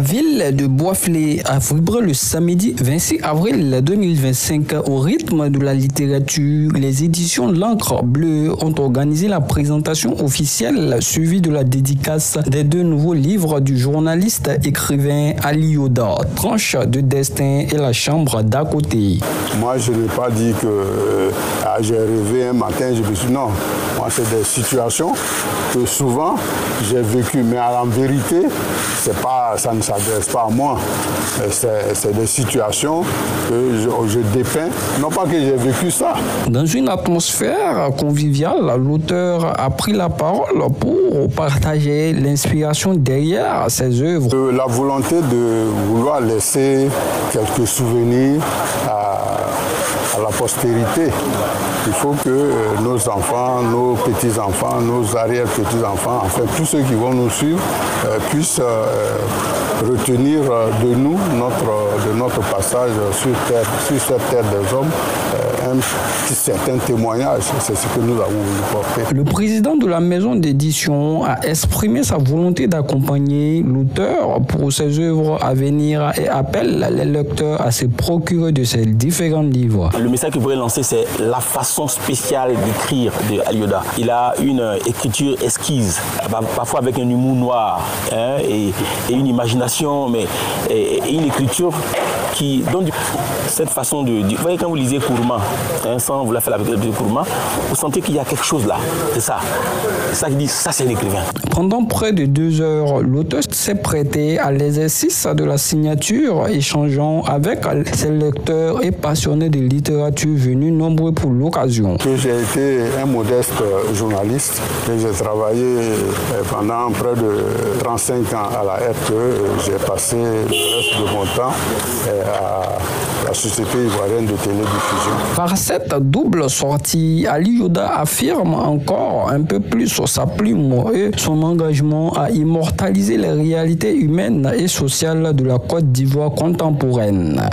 ville de Boisflé a vibré le samedi 26 avril 2025 au rythme de la littérature. Les éditions L'Encre Bleue ont organisé la présentation officielle suivie de la dédicace des 2 nouveaux livres du journaliste écrivain Ali Yoda, Tranche de destin et La chambre d'à côté. Moi, je n'ai pas dit que j'ai rêvé un matin, je me suis dit non. Moi, c'est des situations que souvent j'ai vécues, mais en vérité, ça ne s'adresse pas à moi. C'est des situations que je dépeins. Non pas que j'ai vécu ça. Dans une atmosphère conviviale, l'auteur a pris la parole pour partager l'inspiration derrière ses œuvres. La volonté de vouloir laisser quelques souvenirs à la postérité. Il faut que nos enfants, nos petits-enfants, nos arrière-petits-enfants, enfin tous ceux qui vont nous suivre, puissent retenir de nous, de notre passage sur cette terre des hommes, un certain témoignage. C'est ce que nous avons voulu porter. Le président de la maison d'édition a exprimé sa volonté d'accompagner l'auteur pour ses œuvres à venir et appelle les lecteurs à se procurer de ses différents livres. Le message que je voudrais lancer, c'est la façon spéciale d'écrire de Ali Yoda. Il a une écriture esquisse, parfois avec un humour noir et une imagination, mais et une écriture qui donne cette façon de... Vous voyez, quand vous lisez Kourma, sans vous la faire avec le Kourma, vous sentez qu'il y a quelque chose là. C'est ça. C'est ça qui dit, ça c'est un écrivain. Pendant près de 2 heures, l'auteur s'est prêté à l'exercice de la signature, échangeant avec ses lecteurs et passionnés de littérature venus nombreux pour l'occasion. J'ai été un modeste journaliste et j'ai travaillé pendant près de 35 ans à la RTE. J'ai passé le reste de mon temps à la Société ivoirienne de télédiffusion. Par cette double sortie, Ali Yoda affirme encore un peu plus sa plume et son engagement à immortaliser les réalités humaines et sociales de la Côte d'Ivoire contemporaine.